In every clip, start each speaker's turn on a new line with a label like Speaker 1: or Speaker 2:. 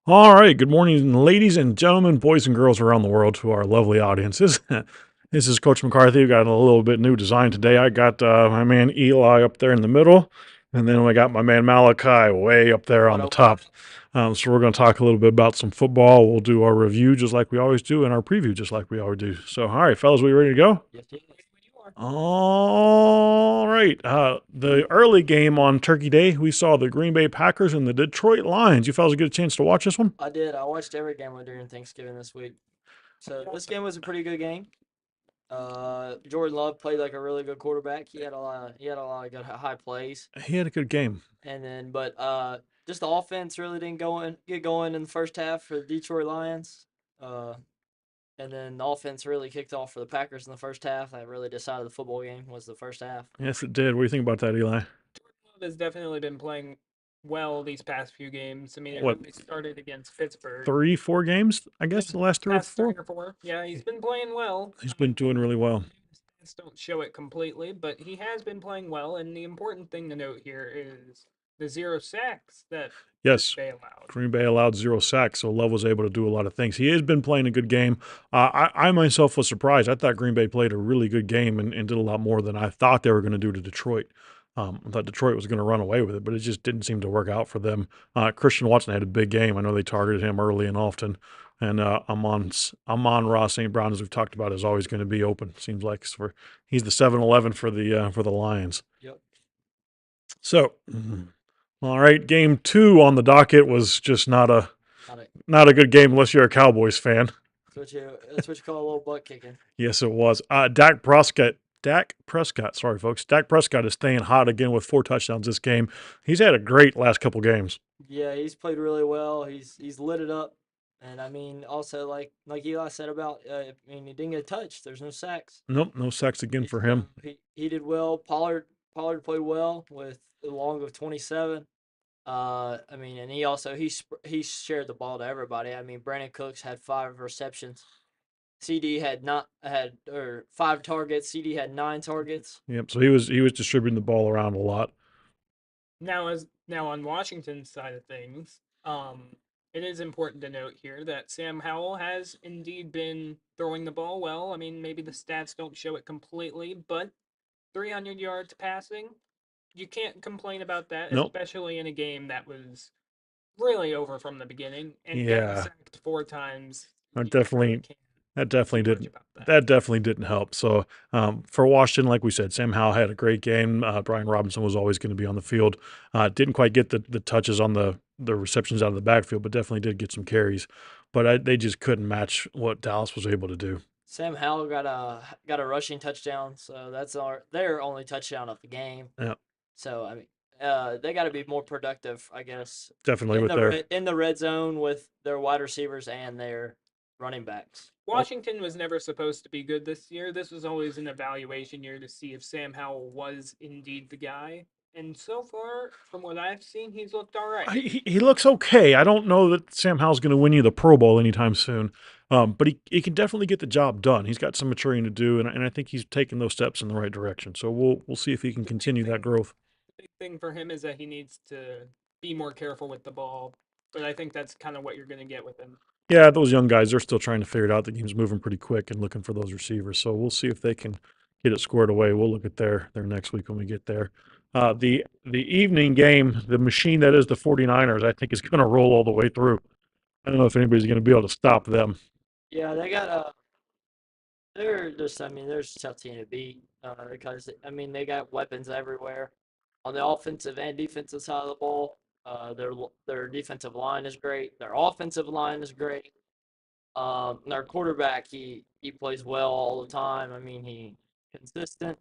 Speaker 1: All right. Good morning, ladies and gentlemen, boys and girls around the world, to our lovely audiences. This is Coach McCarthy. We got a little bit new design today. I got my man Eli up there in the middle, and then we got my man Malachi way up there on
Speaker 2: What
Speaker 1: the
Speaker 2: up? What
Speaker 1: top.
Speaker 2: up?
Speaker 1: So we're going to talk a little bit about some football. We'll do our review just like we always do, and our preview just like we always do. So, all right, fellas, we ready to go?
Speaker 2: Yes, yes. When you are.
Speaker 1: All right. The early game on Turkey Day, we saw the Green Bay Packers and the Detroit Lions. You fellas get a chance to watch this one?
Speaker 2: I did. I watched every game during Thanksgiving this week. So this game was a pretty good game. Jordan Love played like a really good quarterback. He had a lot of good high plays.
Speaker 1: He had a good game.
Speaker 2: But just the offense really didn't get going in the first half for the Detroit Lions. Uh, and then the offense really kicked off for the Packers in the first half. That really decided the football game was the first half.
Speaker 1: Yes, it did. What do you think about that, Eli?
Speaker 3: Jordan Love has definitely been playing well these past few games. I mean, it
Speaker 1: What,
Speaker 3: really started against Pittsburgh.
Speaker 1: 3, 4 games? I
Speaker 3: Yeah,
Speaker 1: guess the last three or
Speaker 3: past three
Speaker 1: four.
Speaker 3: or four. Yeah, he's been playing well.
Speaker 1: He's been doing really well.
Speaker 3: The stats don't show it completely, but he has been playing well. And the important thing to note here is the 0 sacks that Green
Speaker 1: Yes,
Speaker 3: Bay allowed.
Speaker 1: Green Bay allowed 0 sacks, so Love was able to do a lot of things. He has been playing a good game. I myself was surprised. I thought Green Bay played a really good game and did a lot more than I thought they were going to do to Detroit. I thought Detroit was going to run away with it, but it just didn't seem to work out for them. Christian Watson had a big game. I know they targeted him early and often. And Amon Ross St. Brown, as we've talked about, is always going to be open. Seems like he's the 7-Eleven for the Lions.
Speaker 2: Yep.
Speaker 1: So, all right, game two on the docket was just
Speaker 2: Not a,
Speaker 1: not a good game unless you're a Cowboys fan.
Speaker 2: that's what you call a little butt kicking.
Speaker 1: Yes, it was. Dak Prescott. Sorry, folks. Dak Prescott is staying hot again with 4 touchdowns this game. He's had a great last couple games.
Speaker 2: Yeah, he's played really well. He's lit it up, and I mean also like Eli said about he didn't get a touch. There's no sacks.
Speaker 1: Nope, no sacks again for him.
Speaker 2: He did well. Pollard played well with a long of 27. I mean, and he shared the ball to everybody. I mean, Brandon Cooks had 5 receptions. CD had not had or 5 targets. CD had 9 targets.
Speaker 1: Yep. So he was distributing the ball around a lot.
Speaker 3: Now on Washington's side of things, it is important to note here that Sam Howell has indeed been throwing the ball well. I mean, maybe the stats don't show it completely, but 300 yards passing, you can't complain about that,
Speaker 1: Nope.
Speaker 3: especially in a game that was really over from the beginning. And getting
Speaker 1: Yeah.
Speaker 3: sacked 4 times,
Speaker 1: I
Speaker 3: you really
Speaker 1: definitely
Speaker 3: can't
Speaker 1: That definitely
Speaker 3: do much
Speaker 1: didn't.
Speaker 3: about that.
Speaker 1: That definitely didn't help. So for Washington, like we said, Sam Howell had a great game. Brian Robinson was always going to be on the field. Didn't quite get the touches on the receptions out of the backfield, but definitely did get some carries. But they just couldn't match what Dallas was able to do.
Speaker 2: Sam Howell got a rushing touchdown, so that's their only touchdown of the game.
Speaker 1: Yeah,
Speaker 2: So I mean, they got to be more productive, I guess,
Speaker 1: definitely with their.
Speaker 2: in the red zone with their wide receivers and their running backs.
Speaker 1: Oh,
Speaker 3: Washington was never supposed to be good this year. This was always an evaluation year to see if Sam Howell was indeed the guy. And so far, from what I've seen, he's looked all right.
Speaker 1: he looks okay. I don't know that Sam Howell's going to win you the Pro Bowl anytime soon, but he can definitely get the job done. He's got some maturing to do, and I think he's taking those steps in the right direction. So we'll see if he can
Speaker 3: The big
Speaker 1: continue that
Speaker 3: thing,
Speaker 1: growth.
Speaker 3: the big thing for him is that he needs to be more careful with the ball. But I think that's kind of what you're going to get with him.
Speaker 1: Yeah, those young guys, they're still trying to figure it out. The game's moving pretty quick and looking for those receivers. So we'll see if they can get it squared away. We'll look at their next week when we get there. The evening game, the machine that is the 49ers, I think is going to roll all the way through. I don't know if anybody's going to be able to stop them.
Speaker 2: Yeah, they got they're just I mean they're just a tough team to beat because I mean they got weapons everywhere on the offensive and defensive side of the ball. Their defensive line is great. Their offensive line is great. Their quarterback he plays well all the time. I mean he consistent.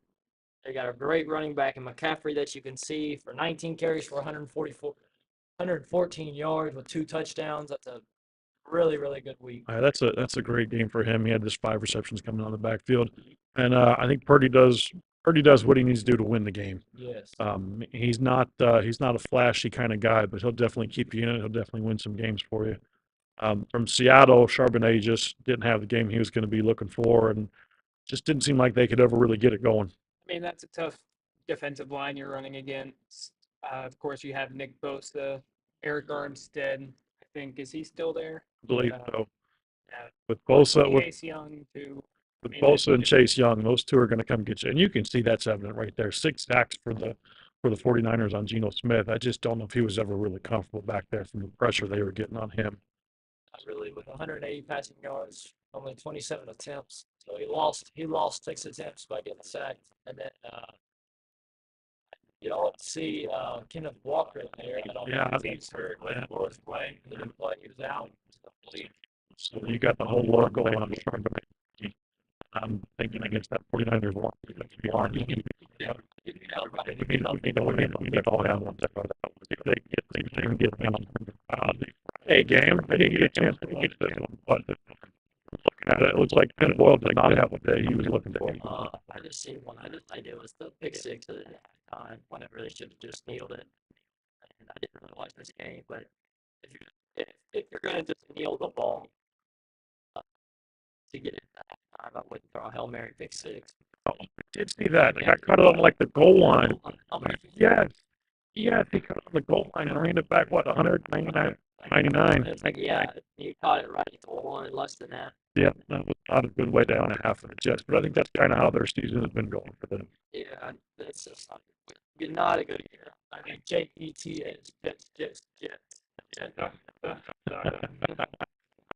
Speaker 2: They got a great running back in McCaffrey that you can see for 19 carries for 114 yards with 2 touchdowns. That's a really good week.
Speaker 1: That's a great game for him. He had just 5 receptions coming out of the backfield, and I think Purdy does what he needs to do to win the game.
Speaker 2: Yes.
Speaker 1: He's not a flashy kind of guy, but he'll definitely keep you in it. He'll definitely win some games for you. From Seattle, Charbonnet just didn't have the game he was going to be looking for, and just didn't seem like they could ever really get it going.
Speaker 3: I mean, that's a tough defensive line you're running against. Of course, you have Nick Bosa, Eric Armstead. I think. Is he still there?
Speaker 1: I believe
Speaker 3: Yeah.
Speaker 1: so.
Speaker 3: Yeah.
Speaker 1: With
Speaker 3: Plus
Speaker 1: Bosa, with
Speaker 3: Chase Young too.
Speaker 1: with
Speaker 3: I mean,
Speaker 1: Bosa and Chase Young, those two are going to come get you. And you can see that's evident right there. 6 sacks for the 49ers on Geno Smith. I just don't know if he was ever really comfortable back there from the pressure they were getting on him.
Speaker 2: Not really with 180 passing yards, only 27 attempts. So he lost 6 attempts by getting sacked. And then you don't see Kenneth Walker in there. I don't know if he's hurt or is playing. He didn't play. He was out.
Speaker 1: So you got the whole world going on. I'm thinking against that 49ers line. We need all down one second. If they can get down the game, they didn't get a chance to get this one. But looking at it, it looks like Kenneth Boyle did not have what he was looking for.
Speaker 2: I just see one. I just think it was the pick six at that time. Whenever they should have just kneeled it. And I didn't really watch this game, but if you're gonna just kneel the ball to get it that time, I wouldn't throw a Hail Mary pick six.
Speaker 1: Oh, I did see that. They got cut on like the goal line. Yes. Yes, he cut on the goal line and ran it back, what, 199? 99.
Speaker 2: It's like, yeah, you caught it right at the line, less than that.
Speaker 1: Yeah, that was not a good way down a half of the Jets, but I think that's kind of how their season has been going for them.
Speaker 2: Yeah, that's just not a good year. I mean, JETS, Jets.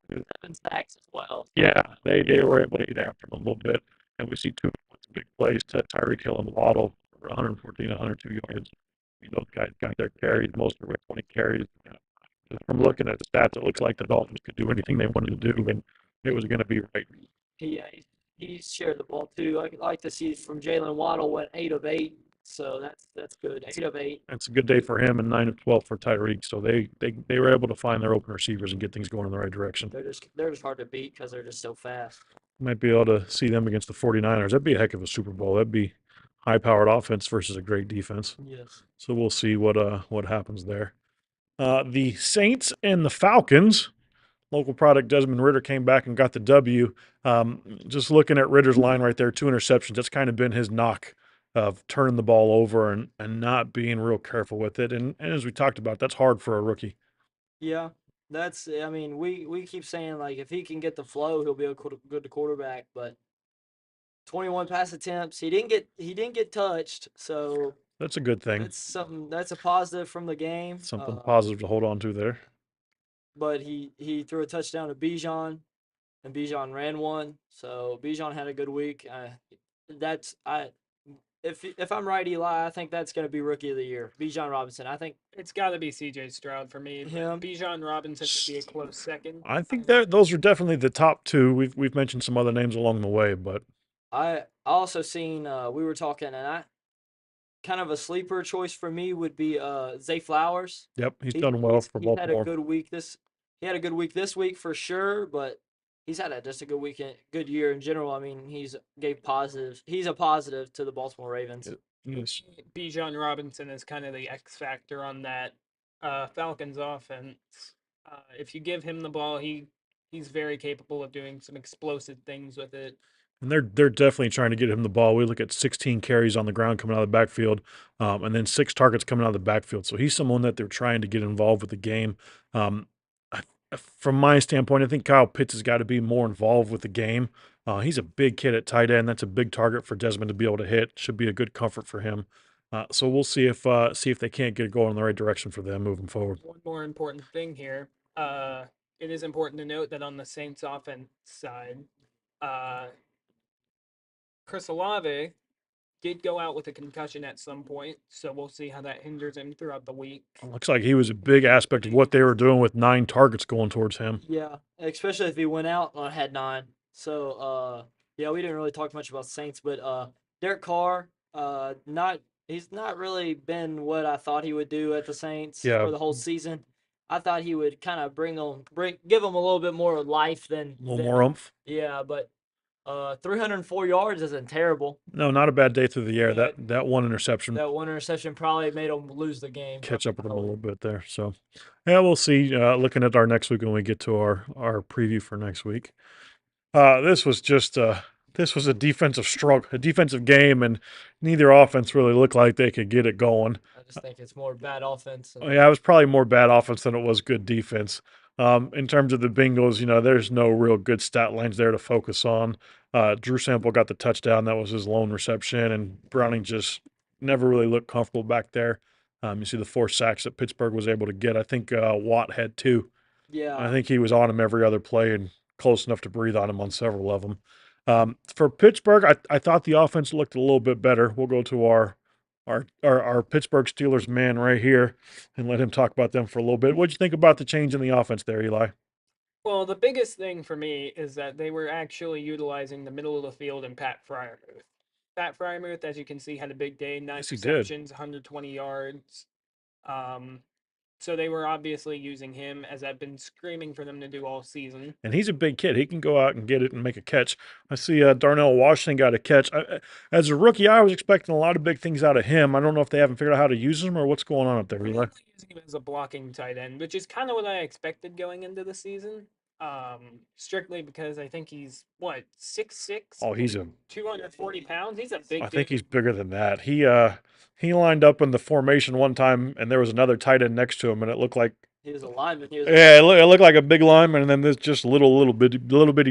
Speaker 2: 7 sacks as well.
Speaker 1: Yeah, they were able to eat after them a little bit, and we see 2 big plays to Tyreek Hill and Waddle for 114, 102 yards. Those guys got their carries, most of them 20 carries. Just from looking at the stats, it looks like the Dolphins could do anything they wanted to do, and it was going to be right.
Speaker 2: Yeah, he shared the ball too. I like to see from Jalen Waddle went 8 of 8, so that's good. 8 of 8.
Speaker 1: It's a good day for him and 9 of 12 for Tyreek. So they were able to find their open receivers and get things going in the right direction.
Speaker 2: They're just hard to beat because they're just so fast.
Speaker 1: Might be able to see them against the 49ers. That'd be a heck of a Super Bowl. That'd be high-powered offense versus a great defense.
Speaker 2: Yes.
Speaker 1: So we'll see what happens there. The Saints and the Falcons. Local product Desmond Ridder came back and got the W. Just looking at Ridder's line right there, 2 interceptions. That's kind of been his knock of turning the ball over and not being real careful with it. And as we talked about, that's hard for a rookie.
Speaker 2: Yeah, I mean, we keep saying, like, if he can get the flow, he'll be a good quarterback. But 21 pass attempts, he didn't get touched, so
Speaker 1: That's a good thing.
Speaker 2: that's a positive from the game.
Speaker 1: Something positive to hold on to there.
Speaker 2: But he threw a touchdown to Bijan, and Bijan ran one. So Bijan had a good week. If I'm right, Eli, I think that's going to be Rookie of the Year. Bijan Robinson. I think
Speaker 3: It's got to be C.J. Stroud for me.
Speaker 2: Him.
Speaker 3: Bijan Robinson would be a close second.
Speaker 1: I think those are definitely the top 2. We've mentioned some other names along the way, but
Speaker 2: I also seen we were talking, and I kind of a sleeper choice for me would be Zay Flowers.
Speaker 1: yep, he's done well for
Speaker 2: He's had a
Speaker 1: Baltimore.
Speaker 2: good week he had a good week this week for sure, but he's had just a good weekend, good year in general. I mean, he's a positive to the Baltimore Ravens.
Speaker 1: Yes.
Speaker 3: Bijan Robinson is kind of the X factor on that Falcons offense. If you give him the ball, he's very capable of doing some explosive things with it.
Speaker 1: And they're definitely trying to get him the ball. We look at 16 carries on the ground coming out of the backfield, and then 6 targets coming out of the backfield. So he's someone that they're trying to get involved with the game. From my standpoint, I think Kyle Pitts has got to be more involved with the game. He's a big kid at tight end. That's a big target for Desmond to be able to hit. Should be a good comfort for him. So we'll see if they can't get it going in the right direction for them moving forward.
Speaker 3: One more important thing here. It is important to note that on the Saints offense side, Chris Olave did go out with a concussion at some point, so we'll see how that hinders him throughout the week.
Speaker 1: Looks like he was a big aspect of what they were doing with 9 targets going towards him.
Speaker 2: Yeah, especially if he went out and had 9. So yeah, we didn't really talk much about Saints, but Derek Carr, he's not really been what I thought he would do at the Saints for the whole season. I thought he would kind of give them a little bit more life than
Speaker 1: A little more oomph.
Speaker 2: Yeah, but 304 yards isn't terrible.
Speaker 1: No, not a bad day through the air. That one interception.
Speaker 2: That one interception probably made them lose the game.
Speaker 1: Catch up with them a little bit there. So, yeah, we'll see. Looking at our next week when we get to our preview for next week. This was a defensive struggle, a defensive game, and neither offense really looked like they could get it going.
Speaker 2: I just think it's more bad offense.
Speaker 1: Yeah, it was probably more bad offense than it was good defense. In terms of the Bengals, there's no real good stat lines there to focus on. Drew Sample got the touchdown. That was his lone reception, and Browning just never really looked comfortable back there. You see the 4 sacks that Pittsburgh was able to get. I think Watt had 2. I
Speaker 2: Yeah,
Speaker 1: think he was on him every other play and close enough to breathe on him on several of them. For Pittsburgh, I thought the offense looked a little bit better. We'll go to our Pittsburgh Steelers man right here and let him talk about them for a little bit. What'd you think about the change in the offense there, Eli?
Speaker 3: Well, the biggest thing for me is that they were actually utilizing the middle of the field and Pat Fryermuth. Pat Fryermuth, as you can see, had a big day, 9
Speaker 1: Yes, he did.
Speaker 3: receptions, 120 yards. Um, so they were obviously using him, as I've been screaming for them to do all season.
Speaker 1: And he's a big kid. He can go out and get it and make a catch. I see Darnell Washington got a catch. As a rookie, I was expecting a lot of big things out of him. I don't know if they haven't figured out how to use him or what's going on up there, Eli.
Speaker 3: Mainly using him as a blocking tight end, which is kind of what I expected going into the season. Strictly because I think he's what 6'6",
Speaker 1: Oh, he's
Speaker 3: 240 pounds. He's a
Speaker 1: I
Speaker 3: big
Speaker 1: think
Speaker 3: dude.
Speaker 1: he's bigger than that. He lined up in the formation one time, and there was another tight end next to him, and it looked like
Speaker 2: he was a lineman. He was a
Speaker 1: yeah, it looked like a big lineman, and then this just little bitty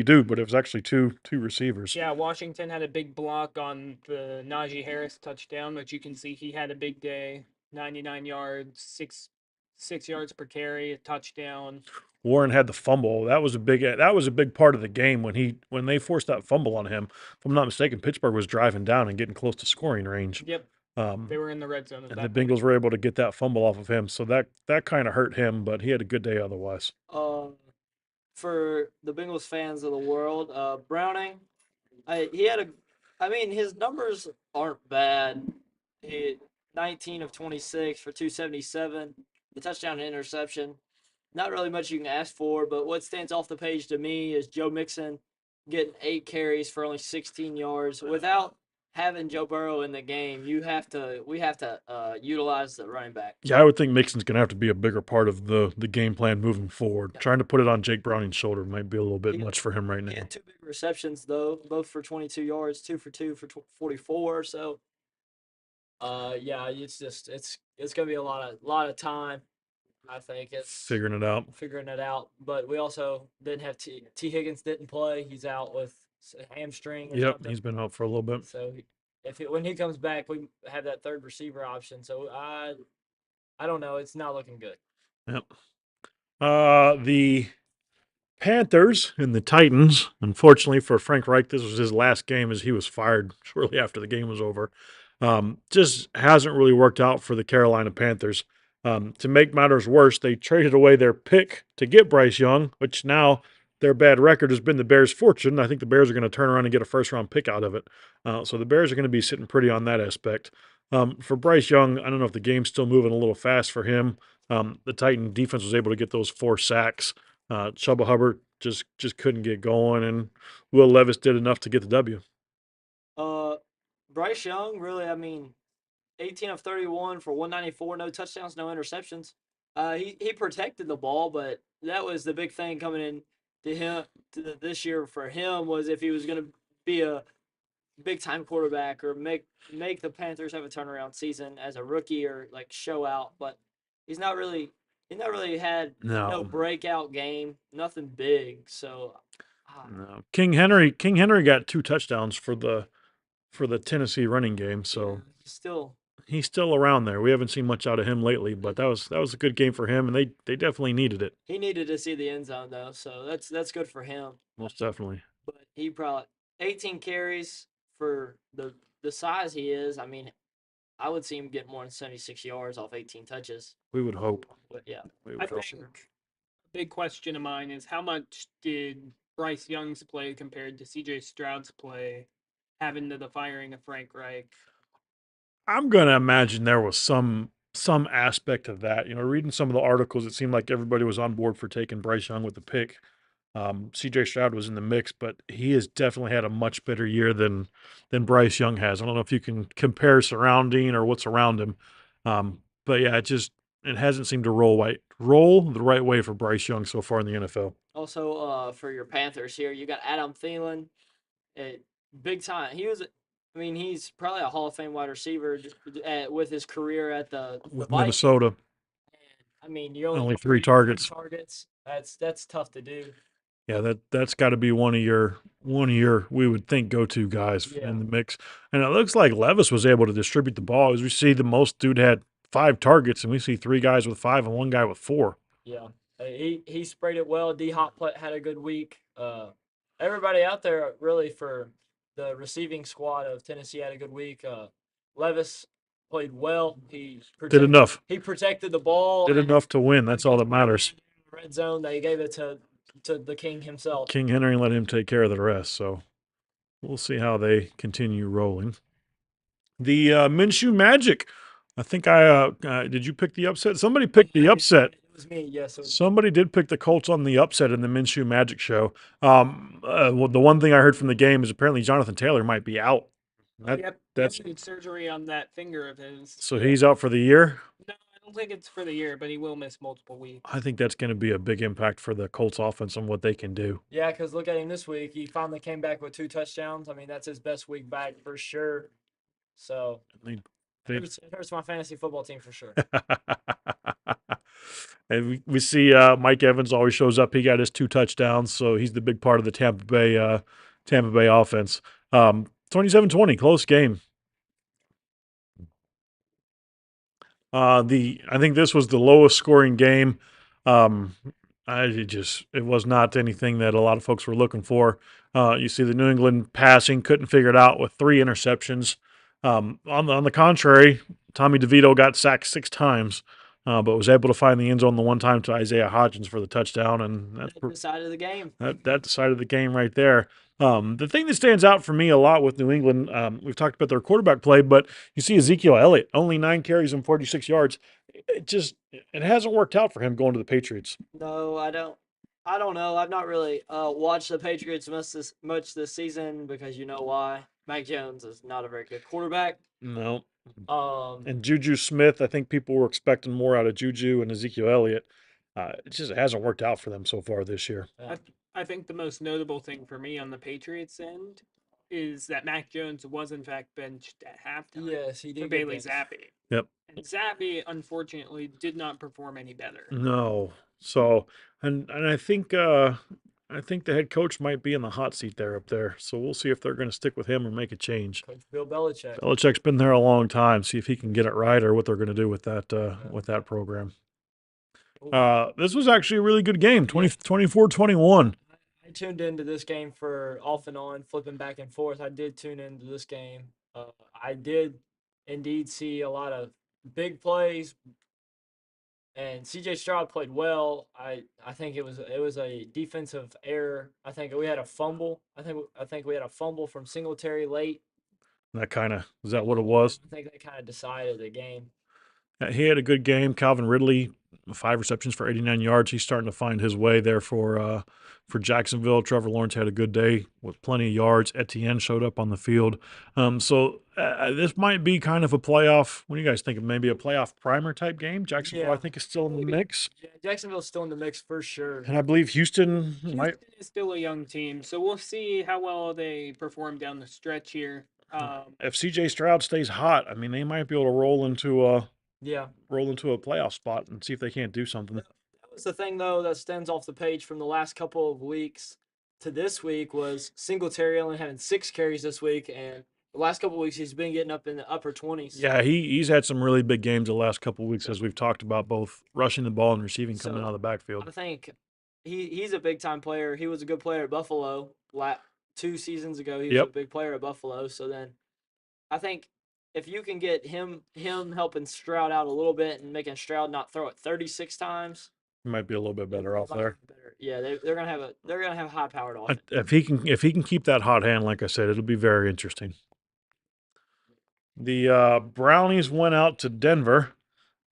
Speaker 1: dude, but it was actually two receivers.
Speaker 3: Yeah, Washington had a big block on the Najee Harris touchdown, which you can see he had a big day. 99 yards, six yards per carry, a touchdown.
Speaker 1: Warren had the fumble. That was a big part of the game when they forced that fumble on him. If I'm not mistaken, Pittsburgh was driving down and getting close to scoring range.
Speaker 3: Yep,
Speaker 1: Um,
Speaker 3: they were in the red zone at
Speaker 1: and the
Speaker 3: that point.
Speaker 1: Bengals were able to get that fumble off of him, so that kind of hurt him, but he had a good day otherwise.
Speaker 2: for the Bengals fans of the world, Browning. He had a. I mean, his numbers aren't bad. He 19 of 26 for 277, the touchdown and interception. Not really much you can ask for, but what stands off the page to me is Joe Mixon getting 8 carries for only 16 yards. Without having Joe Burrow in the game, we have to utilize the running back.
Speaker 1: Yeah, I would think Mixon's going to have to be a bigger part of the game plan moving forward. Trying to put it on Jake Browning's shoulder might be a little bit
Speaker 2: He,
Speaker 1: much for him right
Speaker 2: he
Speaker 1: now.
Speaker 2: had 2 big receptions though, both for 22 yards, 2 for 2 for 44. So, yeah, it's gonna be a lot of time. I think it's
Speaker 1: Figuring it out.
Speaker 2: figuring it out. But we also didn't have T Higgins didn't play. He's out with a hamstring or
Speaker 1: Yep,
Speaker 2: something.
Speaker 1: he's been out for a little bit.
Speaker 2: So when he comes back, we have that third receiver option. So I don't know. It's not looking good.
Speaker 1: Yep. The Panthers and the Titans. Unfortunately for Frank Reich, this was his last game as he was fired shortly after the game was over. Just hasn't really worked out for the Carolina Panthers. To make matters worse, they traded away their pick to get Bryce Young, which now their bad record has been the Bears' fortune. I think the Bears are going to turn around and get a first round pick out of it. So the Bears are going to be sitting pretty on that aspect. For Bryce Young, I don't know if the game's still moving a little fast for him. The Titan defense was able to get those 4 sacks. Chuba Hubbard just couldn't get going, and Will Levis did enough to get the W.
Speaker 2: Uh, Bryce Young, really, I mean, 18 of 31 for 194, no touchdowns, no interceptions. He protected the ball, but that was the big thing coming in to him this year for him was if he was going to be a big time quarterback or make the Panthers have a turnaround season as a rookie or like show out. But he's not really he not really had no
Speaker 1: No,
Speaker 2: breakout game, nothing big. So
Speaker 1: no. King Henry got 2 touchdowns for the Tennessee running game,
Speaker 2: yeah,
Speaker 1: so
Speaker 2: still
Speaker 1: he's still around there. We haven't seen much out of him lately, but that was a good game for him, and they definitely needed it.
Speaker 2: he needed to see the end zone though, so that's good for him.
Speaker 1: Most definitely.
Speaker 2: But he probably 18 carries for the size he is. I mean, I would see him get more than 76 yards off 18 touches.
Speaker 1: We would hope.
Speaker 2: But yeah,
Speaker 1: We
Speaker 3: I
Speaker 1: would
Speaker 2: for
Speaker 1: hope.
Speaker 3: think
Speaker 2: sure.
Speaker 3: a big question of mine is how much did Bryce Young's play compared to CJ Stroud's play have into the firing of Frank Reich?
Speaker 1: I'm gonna imagine there was some aspect of that. Reading some of the articles, it seemed like everybody was on board for taking Bryce Young with the pick. CJ Stroud was in the mix, but he has definitely had a much better year than Bryce Young has. I don't know if you can compare surrounding or what's around him. But yeah, it hasn't seemed to roll the right way for Bryce Young so far in the NFL.
Speaker 2: Also, for your Panthers here, you got Adam Thielen, at big time. I mean, he's probably a Hall of Fame wide receiver with his career at the
Speaker 1: With
Speaker 2: Vikings.
Speaker 1: Minnesota.
Speaker 2: I mean, you only
Speaker 1: Only
Speaker 2: get
Speaker 1: three
Speaker 2: three
Speaker 1: targets.
Speaker 2: targets. That's tough to do.
Speaker 1: Yeah, that's got to be one of your we would think go-to guys
Speaker 2: Yeah.
Speaker 1: in the mix. And it looks like Levis was able to distribute the ball. As we see, the most dude had 5 targets, and we see 3 guys with 5 and 1 guy with 4.
Speaker 2: Yeah, he sprayed it well. D Hop had a good week. Everybody out there really for the receiving squad of Tennessee had a good week. Levis played well.
Speaker 1: Did enough.
Speaker 2: He protected the ball
Speaker 1: Did
Speaker 2: and
Speaker 1: enough to win. That's all that matters.
Speaker 2: red zone. They gave it to the king himself.
Speaker 1: King Henry let him take care of the rest. So we'll see how they continue rolling. The Minshew Magic. I think did you pick the upset? Somebody picked the upset.
Speaker 2: It was me. Yes.
Speaker 1: Somebody did pick the Colts on the upset in the Minshew Magic show. Well, the one thing I heard from the game is apparently Jonathan Taylor might be out.
Speaker 3: Yep.
Speaker 1: That's
Speaker 3: He had surgery on that finger of his.
Speaker 1: so he's out for the year.
Speaker 3: No, I don't think it's for the year, but he will miss multiple weeks.
Speaker 1: I think that's going to be a big impact for the Colts offense and what they can do.
Speaker 2: Yeah, because look at him this week. He finally came back with 2 touchdowns. I mean, that's his best week back for sure. So
Speaker 1: They,
Speaker 2: it hurts my fantasy football team for sure.
Speaker 1: and we see Mike Evans always shows up. He got his 2 touchdowns, so he's the big part of the Tampa Bay offense. 27-20, close game. I think this was the lowest scoring game. It was not anything that a lot of folks were looking for. You see the New England passing couldn't figure it out with 3 interceptions. On the contrary, Tommy DeVito got sacked 6 times, but was able to find the end zone the one time to Isaiah Hodgins for the touchdown, and
Speaker 2: That decided the game.
Speaker 1: that decided the game right there. The thing that stands out for me a lot with New England, we've talked about their quarterback play, but you see Ezekiel Elliott, only 9 carries and 46 yards. It hasn't worked out for him going to the Patriots.
Speaker 2: No, I don't. I don't know. I've not really watched the Patriots much this season because you know why. Mac Jones is not a very good quarterback.
Speaker 1: No.
Speaker 2: Um,
Speaker 1: And Juju Smith, I think people were expecting more out of Juju and Ezekiel Elliott. It hasn't worked out for them so far this year.
Speaker 2: yeah.
Speaker 3: I think the most notable thing for me on the Patriots end is that Mac Jones was in fact benched at halftime
Speaker 2: Yes, he did
Speaker 3: for
Speaker 2: get
Speaker 3: Bailey
Speaker 2: benched.
Speaker 3: Zappi.
Speaker 1: Yep.
Speaker 3: And Zappi, unfortunately, did not perform any better.
Speaker 1: No. So, and I think the head coach might be in the hot seat there up there. So we'll see if they're going to stick with him or make a change.
Speaker 2: Coach Bill Belichick.
Speaker 1: Belichick's been there a long time. See if he can get it right or what they're going to do with that program. This was actually a really good game, 24-21.
Speaker 2: I tuned into this game for off and on, flipping back and forth. I did tune into this game. I did indeed see a lot of big plays, and C.J. Stroud played well. I think it was a defensive error. I think we had a fumble. I think we had a fumble from Singletary late.
Speaker 1: Is that what it was?
Speaker 2: I think that kind of decided the game.
Speaker 1: He had a good game. Calvin Ridley, 5 receptions for 89 yards. He's starting to find his way there for Jacksonville. Trevor Lawrence had a good day with plenty of yards. Etienne showed up on the field. So this might be kind of a playoff. What do you guys think? Maybe a playoff primer type game? Jacksonville,
Speaker 2: Yeah.
Speaker 1: I think, is still in the mix.
Speaker 2: Yeah, Jacksonville's still in the mix for sure.
Speaker 1: And I believe Houston might.
Speaker 3: Houston is still a young team, so we'll see how well they perform down the stretch here.
Speaker 1: If C.J. Stroud stays hot, I mean, they might be able to roll into a playoff spot and see if they can't do something.
Speaker 2: That was the thing, though, that stands off the page from the last couple of weeks to this week was Singletary only having 6 carries this week, and the last couple of weeks he's been getting up in the upper 20s.
Speaker 1: Yeah, he's had some really big games the last couple of weeks, as we've talked about, both rushing the ball and receiving coming out of the backfield.
Speaker 2: I think he's a big-time player. He was a good player at Buffalo 2 seasons ago. He was a big player at Buffalo. So then I think if you can get him helping Stroud out a little bit and making Stroud not throw it 36 times,
Speaker 1: he might be a little bit better off there.
Speaker 2: Yeah, they're gonna have a high-powered offense.
Speaker 1: If he can keep that hot hand, like I said, it'll be very interesting. The Brownies went out to Denver.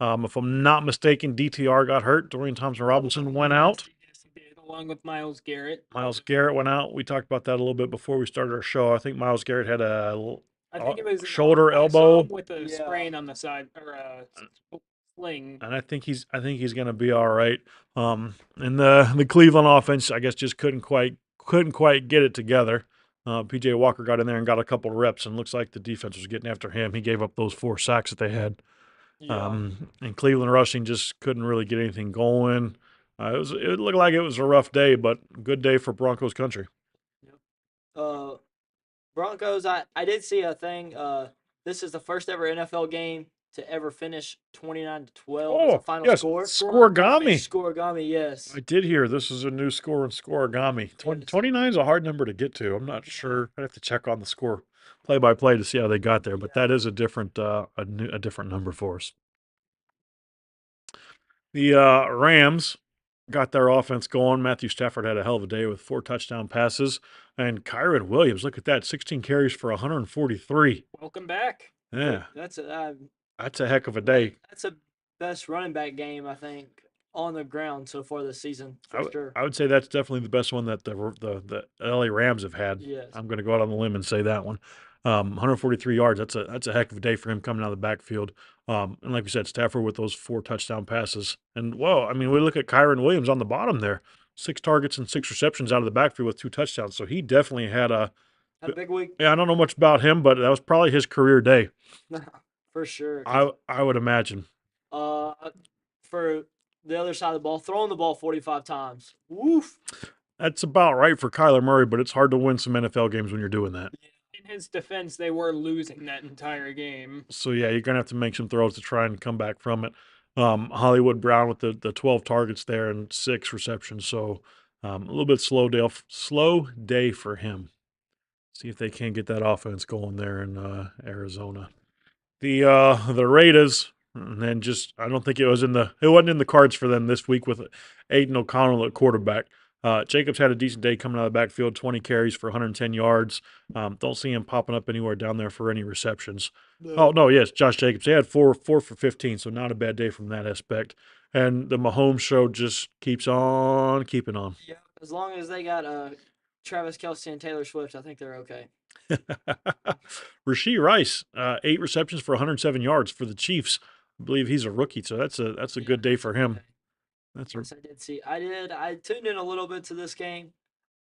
Speaker 1: If I'm not mistaken, DTR got hurt. Dorian Thompson-Robinson went out.
Speaker 3: Yes, he did, along with Myles Garrett.
Speaker 1: Myles Garrett went out. We talked about that a little bit before we started our show. I think Myles Garrett had
Speaker 3: I think it was
Speaker 1: shoulder,
Speaker 3: I saw
Speaker 1: elbow,
Speaker 3: him with a sprain on the side or a sling.
Speaker 1: and I think he's going to be all right. And the Cleveland offense, I guess, just couldn't quite get it together. PJ Walker got in there and got a couple of reps, and looks like the defense was getting after him. He gave up those 4 sacks that they had.
Speaker 2: Yeah.
Speaker 1: And Cleveland rushing just couldn't really get anything going. It looked like it was a rough day, but good day for Broncos country.
Speaker 2: Yep. Uh, Broncos. I did see a thing. This is the first ever NFL game to ever finish 29-12 as a
Speaker 1: Oh
Speaker 2: final
Speaker 1: yes,
Speaker 2: score.
Speaker 1: scoregami.
Speaker 2: Finish scoregami. Yes.
Speaker 1: I did hear this is a new score in scoregami.
Speaker 2: Yes.
Speaker 1: 29 is a hard number to get to. I'm not
Speaker 2: Yeah.
Speaker 1: sure. I'd have to check on the score play by play to see how they got there, but
Speaker 2: Yeah.
Speaker 1: that is a different a different number for us. The Rams got their offense going. Matthew Stafford had a hell of a day with 4 touchdown passes, and Kyron Williams, look at that, 16 carries for 143.
Speaker 3: Welcome back.
Speaker 1: Yeah,
Speaker 2: That's
Speaker 1: that's a heck of a day.
Speaker 2: that's a best running back game I think on the ground so far this season
Speaker 1: I
Speaker 2: for
Speaker 1: would
Speaker 2: sure.
Speaker 1: I would say that's definitely the best one that the LA Rams have had.
Speaker 2: Yes.
Speaker 1: I'm going to go out on the limb and say that one. 143 yards. That's a heck of a day for him coming out of the backfield. And like we said, Stafford with those 4 touchdown passes. And whoa, I mean, we look at Kyron Williams on the bottom there, 6 targets and 6 receptions out of the backfield with 2 touchdowns. So he definitely had a.
Speaker 2: Had a big week.
Speaker 1: Yeah, I don't know much about him, but that was probably his career day.
Speaker 2: For sure.
Speaker 1: I would imagine.
Speaker 2: Uh, for the other side of the ball, throwing the ball 45 times. Woof.
Speaker 1: That's about right for Kyler Murray, but it's hard to win some NFL games when you're doing that.
Speaker 3: In his defense, they were losing that entire game.
Speaker 1: So yeah, you're gonna have to make some throws to try and come back from it. Hollywood Brown with the 12 targets there and 6 receptions. So a little bit slow day for him. See if they can get that offense going there in Arizona. The Raiders, and then just I don't think it wasn't in the cards for them this week with Aiden O'Connell at quarterback. Jacobs had a decent day coming out of the backfield, 20 carries for 110 yards. Don't see him popping up anywhere down there for any receptions. Oh no, yes, Josh Jacobs. They had four for 15, so not a bad day from that aspect. And the Mahomes show just keeps on keeping on.
Speaker 2: Yeah. As long as they got Travis Kelce and Taylor Swift, I think they're okay.
Speaker 1: Rasheed Rice, 8 receptions for 107 yards for the Chiefs. I believe he's a rookie, so that's a
Speaker 2: Yeah,
Speaker 1: good day
Speaker 2: that's a
Speaker 1: for
Speaker 2: good
Speaker 1: him.
Speaker 2: day.
Speaker 1: That's a
Speaker 2: Yes, I did see. I tuned in a little bit to this game,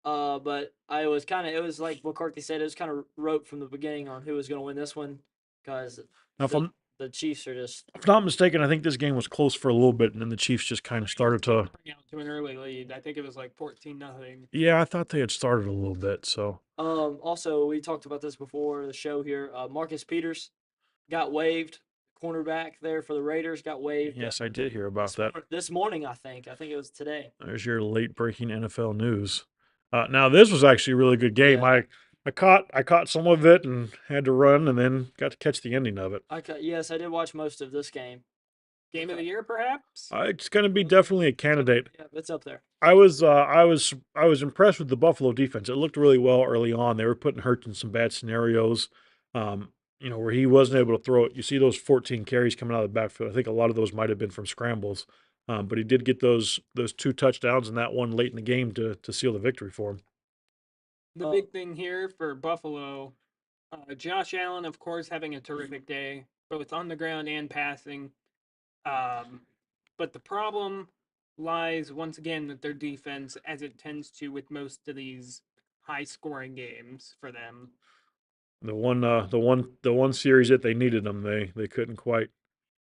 Speaker 2: but I was kind of. It was like McCarthy said. It was kind of rote from the beginning on who was going to win this one, because
Speaker 1: now
Speaker 2: the the Chiefs are just.
Speaker 1: if I'm not mistaken, I think this game was close for a little bit, and then the Chiefs just kind of started to.
Speaker 3: Bring out to an early lead. I think it was like 14-0.
Speaker 1: Yeah, I thought they had started a little bit. So
Speaker 2: Also, we talked about this before the show here. Marcus Peters got waived. Cornerback there for the Raiders got waived.
Speaker 1: yes, I did hear about that.
Speaker 2: This morning, I think. I think it was today.
Speaker 1: There's your late breaking NFL news. Now this was actually a really good game.
Speaker 2: Yeah.
Speaker 1: I caught some of it and had to run, and then got to catch the ending of it.
Speaker 2: Yes, I did watch most of this game.
Speaker 3: Game of the year, perhaps?
Speaker 1: It's going to be definitely a candidate.
Speaker 2: Yeah, it's up there.
Speaker 1: I was impressed with the Buffalo defense. It looked really well early on. They were putting Hurts in some bad scenarios, where he wasn't able to throw it. You see those 14 carries coming out of the backfield. I think a lot of those might have been from scrambles, but he did get those 2 touchdowns and that one late in the game to seal the victory for him.
Speaker 3: The big thing here for Buffalo, Josh Allen, of course, having a terrific day, both on the ground and passing. But the problem lies once again with their defense, as it tends to with most of these high-scoring games for them.
Speaker 1: The one series that they needed them, they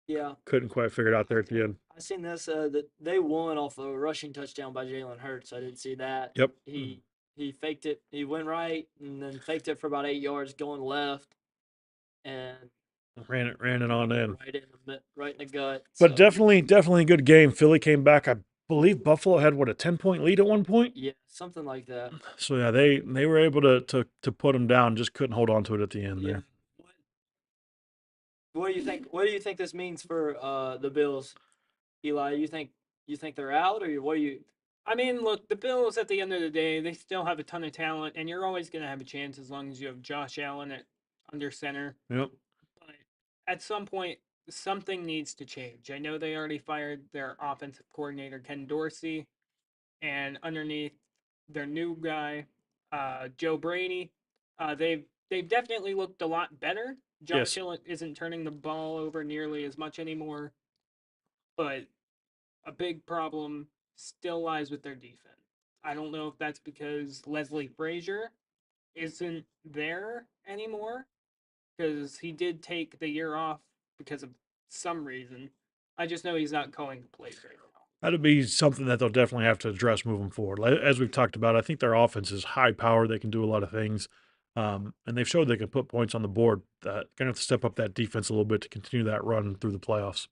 Speaker 2: Yeah,
Speaker 1: couldn't quite figure it out there at the end.
Speaker 2: I seen this. That they won off a rushing touchdown by Jalen Hurts. I didn't see that.
Speaker 1: Yep.
Speaker 2: He faked it. He went right and then faked it for about 8 yards, going left, and
Speaker 1: Ran it on in.
Speaker 2: right in the gut.
Speaker 1: But
Speaker 2: So
Speaker 1: definitely a good game. Philly came back. I believe Buffalo had what, a 10-point lead at one point.
Speaker 2: yeah, something like that.
Speaker 1: So yeah, they were able to put them down. Just couldn't hold on to it at the end
Speaker 2: Yeah.
Speaker 1: there.
Speaker 2: What do you think? What do you think this means for the Bills, Eli? You think they're out, or what do you?
Speaker 3: I mean, look, the Bills at the end of the day, they still have a ton of talent, and you're always going to have a chance as long as you have Josh Allen at under center.
Speaker 1: Yep.
Speaker 3: But at some point, something needs to change. I know they already fired their offensive coordinator, Ken Dorsey, and underneath their new guy, Joe Brady, they've definitely looked a lot better. Josh
Speaker 1: Yes.
Speaker 3: Allen isn't turning the ball over nearly as much anymore, but a big problem still lies with their defense. I don't know if that's because Leslie Frazier isn't there anymore, because he did take the year off because of some reason. I just know he's not calling the plays right now.
Speaker 1: That'd be something that they'll definitely have to address moving forward. As we've talked about, I think their offense is high power. They can do a lot of things, and they've showed they can put points on the board. Going to have to step up that defense a little bit to continue that run through the playoffs.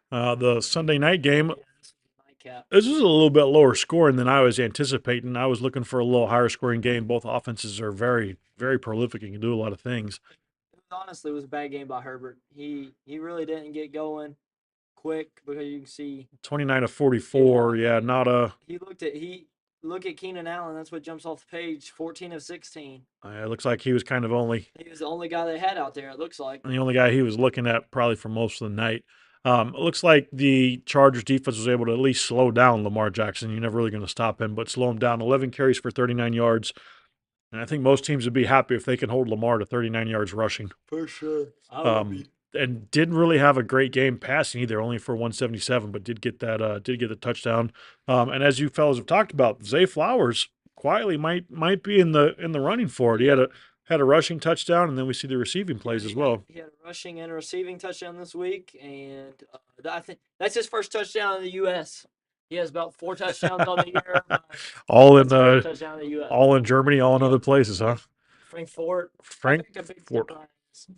Speaker 1: The Sunday night game,
Speaker 2: Yeah, this is a nightcap.
Speaker 1: this was a little bit lower scoring than I was anticipating. I was looking for a little higher scoring game. Both offenses are very, very prolific and can do a lot of things.
Speaker 2: Honestly, it was a bad game by Herbert. He really didn't get going quick because you can see
Speaker 1: 29 to 44. Yeah, not a.
Speaker 2: he look at Keenan Allen. That's what jumps off the page. 14 of 16.
Speaker 1: It looks like he was kind of only
Speaker 2: He was the only guy they had out there. It looks like.
Speaker 1: the only guy he was looking at probably for most of the night. It looks like the Chargers defense was able to at least slow down Lamar Jackson. You're never really going to stop him, but slow him down. 11 carries for 39 yards. And I think most teams would be happy if they can hold Lamar to 39 yards rushing.
Speaker 2: For sure. I would be.
Speaker 1: And didn't really have a great game passing either, only for 177, but did get the touchdown. And as you fellas have talked about, Zay Flowers quietly might be in the running for it. He had a rushing touchdown, and then we see the receiving plays as well.
Speaker 2: He had a rushing and a receiving touchdown this week, and I think that's his first touchdown in the U.S. He has about 4 touchdowns on the year.
Speaker 1: All in
Speaker 2: That's his first touchdown in the U.S.
Speaker 1: all in Germany, all in other places, huh?
Speaker 2: Frankfurt.
Speaker 3: I think a big
Speaker 1: Frankfurt.
Speaker 3: surprise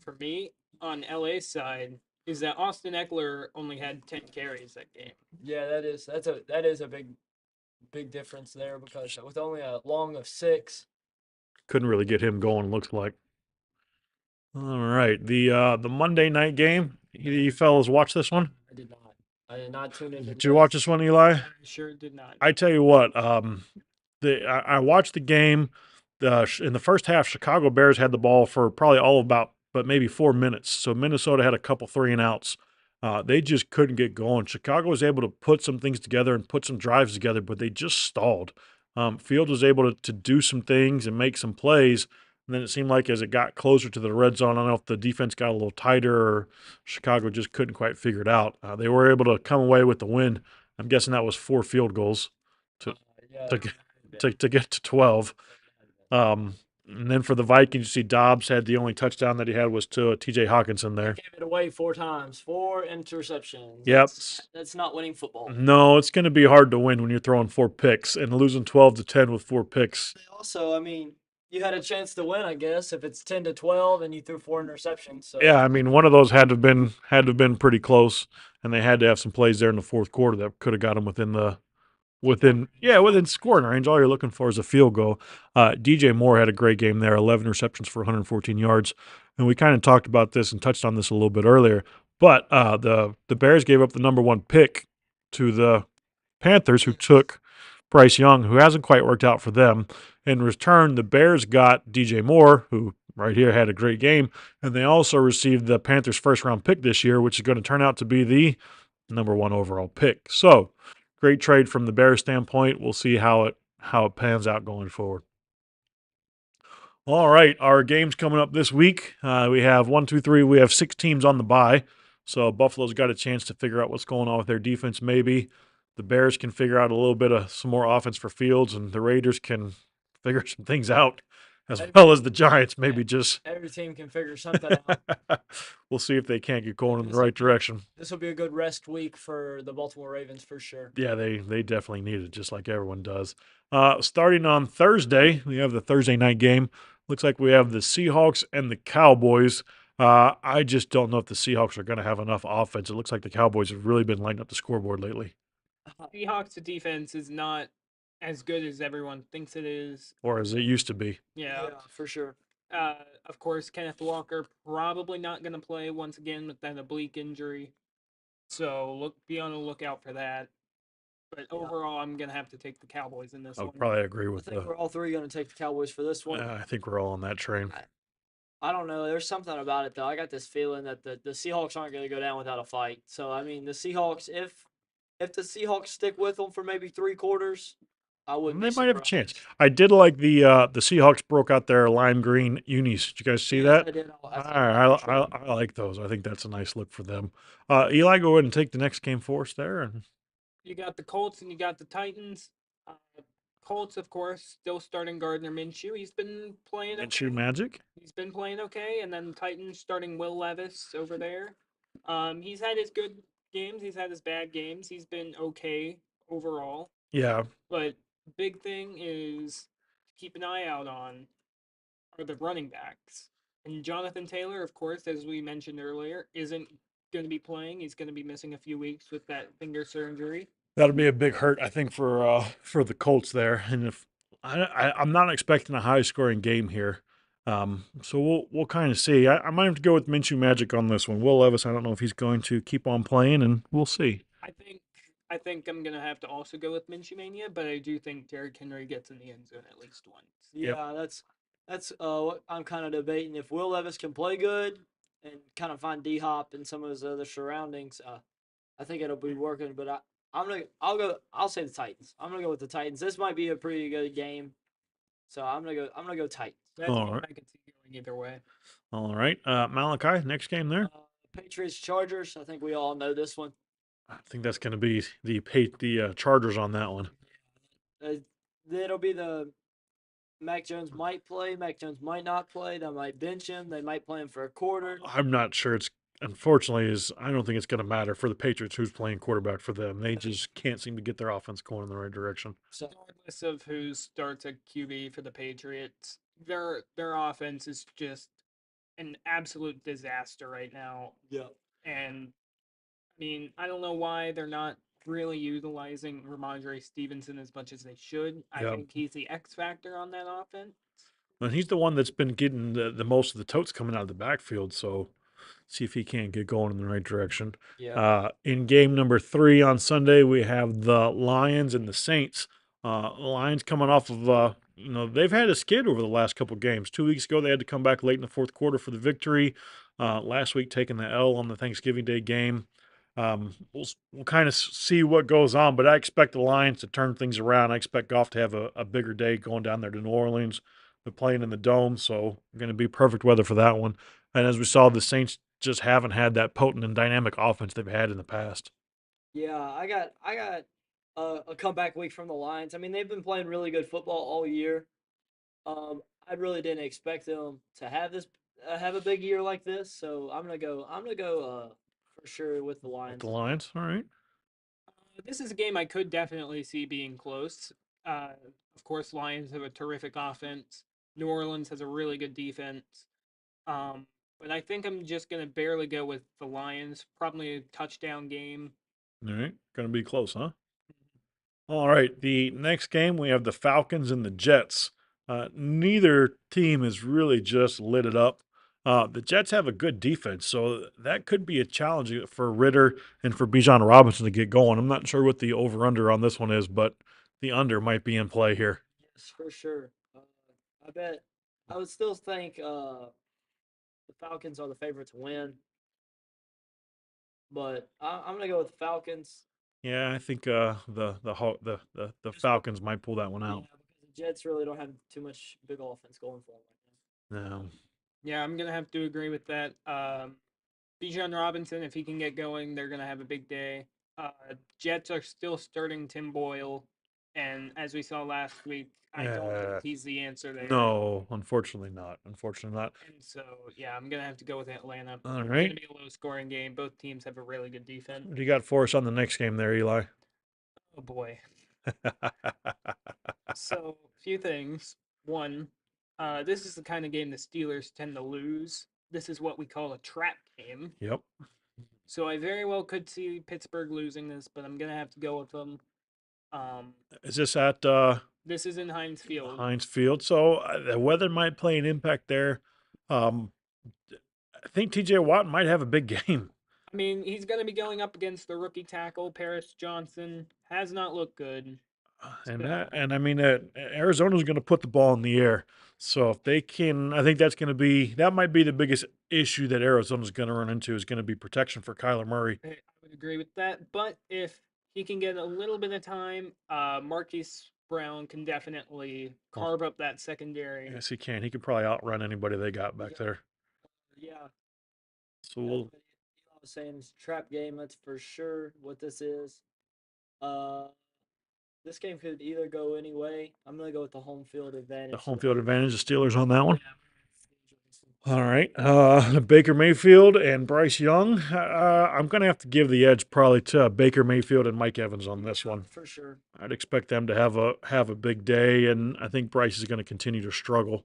Speaker 3: for me on LA's side is that Austin Eckler only had 10 carries that game.
Speaker 2: Yeah, that is a big difference there because with only a long of 6.
Speaker 1: Couldn't really get him going, looks like. All right. The Monday night game. You fellas watch this one?
Speaker 2: I did not. I did not tune in.
Speaker 1: Did you watch this one, Eli?
Speaker 3: I sure did not.
Speaker 1: I tell you what, I watched the game. In the first half, Chicago Bears had the ball for probably but maybe 4 minutes. So Minnesota had a couple 3-and-outs. They just couldn't get going. Chicago was able to put some things together and put some drives together, but they just stalled. Field was able to do some things and make some plays. And then it seemed like as it got closer to the red zone, I don't know if the defense got a little tighter or Chicago just couldn't quite figure it out. They were able to come away with the win. I'm guessing that was 4 field goals to get to 12. And then for the Vikings, you see Dobbs had the only touchdown that he had was to T.J. Hawkinson there.
Speaker 2: Gave it away 4 times, 4 interceptions.
Speaker 1: Yep.
Speaker 2: That's not winning football.
Speaker 1: No, it's going to be hard to win when you're throwing 4 picks and losing 12-10 with 4 picks.
Speaker 2: Also, I mean, you had a chance to win, I guess, if it's 10-12 and you threw 4 interceptions. So.
Speaker 1: Yeah, I mean, one of those had to have been pretty close, and they had to have some plays there in the fourth quarter that could have got them within scoring range. All you're looking for is a field goal. DJ Moore had a great game there, 11 receptions for 114 yards. And we kind of talked about this and touched on this a little bit earlier. But the Bears gave up the number 1 pick to the Panthers, who took Bryce Young, who hasn't quite worked out for them. In return, the Bears got DJ Moore, who right here had a great game, and they also received the Panthers' first-round pick this year, which is going to turn out to be the number 1 overall pick. So, great trade from the Bears standpoint. We'll see how it pans out going forward. All right, our games coming up this week. We have 1, 2, 3. We have 6 teams on the bye. So Buffalo's got a chance to figure out what's going on with their defense. Maybe the Bears can figure out a little bit of some more offense for Fields, and the Raiders can figure some things out, as well as the Giants. Maybe just
Speaker 2: every team can figure something out.
Speaker 1: We'll see if they can't get going in the right direction.
Speaker 2: This will be a good rest week for the Baltimore Ravens for sure.
Speaker 1: Yeah, they definitely need it, just like everyone does. Starting on Thursday, we have the Thursday night game. Looks like we have the Seahawks and the Cowboys. I just don't know if the Seahawks are going to have enough offense. It looks like the Cowboys have really been lighting up the scoreboard lately.
Speaker 3: Seahawks' defense is not as good as everyone thinks it is.
Speaker 1: Or as it used to be.
Speaker 3: Yeah,
Speaker 2: for sure.
Speaker 3: Of course, Kenneth Walker probably not going to play once again with that oblique injury. So be on the lookout for that. But overall, I'm going to have to take the Cowboys in this one.
Speaker 1: I'll probably agree with that.
Speaker 2: I think we're all 3 going to take the Cowboys for this one.
Speaker 1: I think we're all on that train.
Speaker 2: I don't know. There's something about it, though. I got this feeling that the Seahawks aren't going to go down without a fight. So, I mean, the Seahawks, if the Seahawks stick with them for maybe 3 quarters, I wouldn't be surprised.
Speaker 1: They might have a chance. I did like the Seahawks broke out their lime green unis. Did you guys see that?
Speaker 2: I did.
Speaker 1: I like those. I think that's a nice look for them. Eli, go ahead and take the next game for us there. And
Speaker 3: you got the Colts and you got the Titans. Colts, of course, still starting Gardner Minshew. He's been playing
Speaker 1: Minshew
Speaker 3: okay.
Speaker 1: Magic.
Speaker 3: He's been playing okay, and then Titans starting Will Levis over there. He's had his good games. He's had his bad games. He's been okay overall.
Speaker 1: Yeah,
Speaker 3: But big thing is to keep an eye out on are the running backs. And Jonathan Taylor, of course, as we mentioned earlier, isn't going to be playing. He's going to be missing a few weeks with that finger surgery.
Speaker 1: that'll be a big hurt, I think, for the Colts there. And if I'm not expecting a high scoring game here, so we'll kind of see. I might have to go with Minshew Magic on this one. Will Levis, I don't know if he's going to keep on playing, and we'll see.
Speaker 3: I think I think I'm gonna have to also go with Minshew Mania, but I do think Derrick Henry gets in the end zone at least once.
Speaker 1: Yep.
Speaker 2: Yeah, that's what I'm kind of debating. If Will Levis can play good and kind of find D Hop and some of his other surroundings, I think it'll be working. But I'll say the Titans. I'm gonna go with the Titans. This might be a pretty good game, so I'm gonna go Titans.
Speaker 3: That's a
Speaker 1: All
Speaker 3: game
Speaker 1: right.
Speaker 3: I could see going either way.
Speaker 1: All right. Malachi, next game there.
Speaker 2: Patriots Chargers. I think we all know this one.
Speaker 1: I think that's going to be the Chargers on that one.
Speaker 2: Uh, it'll be the Mac Jones might play. Mac Jones might not play. They might bench him. They might play him for a quarter.
Speaker 1: I'm not sure it's unfortunately is I don't think it's going to matter for the Patriots who's playing quarterback for them. They just can't seem to get their offense going in the right direction.
Speaker 2: So
Speaker 3: Regardless of who starts at QB for the Patriots, their offense is just an absolute disaster right now.
Speaker 2: yeah,
Speaker 3: And I mean, I don't know why they're not really utilizing Ramondre Stevenson as much as they should. I
Speaker 1: Yeah.
Speaker 3: think he's the X factor on that offense.
Speaker 1: And he's the one that's been getting the most of the totes coming out of the backfield. So see if he can't get going in the right direction.
Speaker 2: yeah.
Speaker 1: In game number 3 on Sunday, we have the Lions and the Saints. Lions coming off of, they've had a skid over the last couple games. 2 weeks ago, they had to come back late in the fourth quarter for the victory. Last week, taking the L on the Thanksgiving Day game. We'll kind of see what goes on, but I expect the Lions to turn things around. I expect Goff to have a bigger day going down there to New Orleans. They're playing in the Dome, so going to be perfect weather for that one. And as we saw, the Saints just haven't had that potent and dynamic offense they've had in the past.
Speaker 2: Yeah, I got a comeback week from the Lions. I mean, they've been playing really good football all year. I really didn't expect them to have a big year like this. So I'm gonna go for sure with the
Speaker 1: With the
Speaker 2: Lions.
Speaker 1: Lions, all right.
Speaker 3: This is a game I could definitely see being close. Uh, of course, Lions have a terrific offense. New Orleans has a really good defense. Um, but I think I'm just gonna barely go with the Lions. Probably a touchdown game.
Speaker 1: All right, going to be close, huh? All right, the next game we have the Falcons and the Jets. Neither team has really just lit it up. The Jets have a good defense, so that could be a challenge for Ritter and for Bijan Robinson to get going. I'm not sure what the over/under on this one is, but the under might be in play here.
Speaker 2: Yes, for sure. I bet I would still think the Falcons are the favorite to win, but I'm gonna go with the Falcons.
Speaker 1: Yeah, I think the
Speaker 2: Just
Speaker 1: Falcons might pull that one
Speaker 2: yeah,
Speaker 1: out.
Speaker 2: because the Jets really don't have too much big offense going for them
Speaker 1: No.
Speaker 3: Yeah, I'm gonna have to agree with that. Bijan Robinson, if he can get going, they're gonna have a big day. Jets are still starting Tim Boyle, and as we saw last week, I don't think
Speaker 1: Uh,
Speaker 3: he's the answer there.
Speaker 1: no, unfortunately not. Unfortunately not.
Speaker 3: And so, yeah, I'm gonna have to go with Atlanta.
Speaker 1: All
Speaker 3: It's
Speaker 1: right.
Speaker 3: gonna be a low-scoring game. Both teams have a really good defense.
Speaker 1: What do you got for us on the next game there, Eli?
Speaker 3: Oh boy. So, few things. One, this is the kind of game the Steelers tend to lose. This is what we call a trap game.
Speaker 1: Yep.
Speaker 3: So I very well could see Pittsburgh losing this, but I'm gonna have to go with them. Um,
Speaker 1: Is this at
Speaker 3: this is in Heinz Field.
Speaker 1: Heinz Field? So the weather might play an impact there. Um, I think TJ Watt might have a big game.
Speaker 3: I mean, he's gonna be going up against the rookie tackle Paris Johnson. Has not looked good. So
Speaker 1: And I mean, Arizona's going to put the ball in the air. So if they can, I think that might be the biggest issue that Arizona's going to run into is going to be protection for Kyler Murray.
Speaker 3: I would agree with that. But if he can get a little bit of time, Marquise Brown can definitely
Speaker 1: Oh,
Speaker 3: carve up that secondary.
Speaker 1: yes, he can. He could probably outrun anybody they got back there.
Speaker 2: Yeah,
Speaker 1: So
Speaker 2: yeah.
Speaker 1: we'll,
Speaker 2: But Eli was saying it's a trap game. That's for sure what this is. Uh, this game could either go any way. I'm gonna go with the home field
Speaker 1: The
Speaker 2: advantage.
Speaker 1: home field advantage, the Steelers on that one.
Speaker 2: Yeah, I'm gonna have the Steelers on this one.
Speaker 1: All right. Baker Mayfield and Bryce Young. I'm going to have to give the edge probably to Baker Mayfield and Mike Evans on this
Speaker 2: Yeah,
Speaker 1: one.
Speaker 2: for sure.
Speaker 1: I'd expect them to have a big day, and I think Bryce is going to continue to struggle.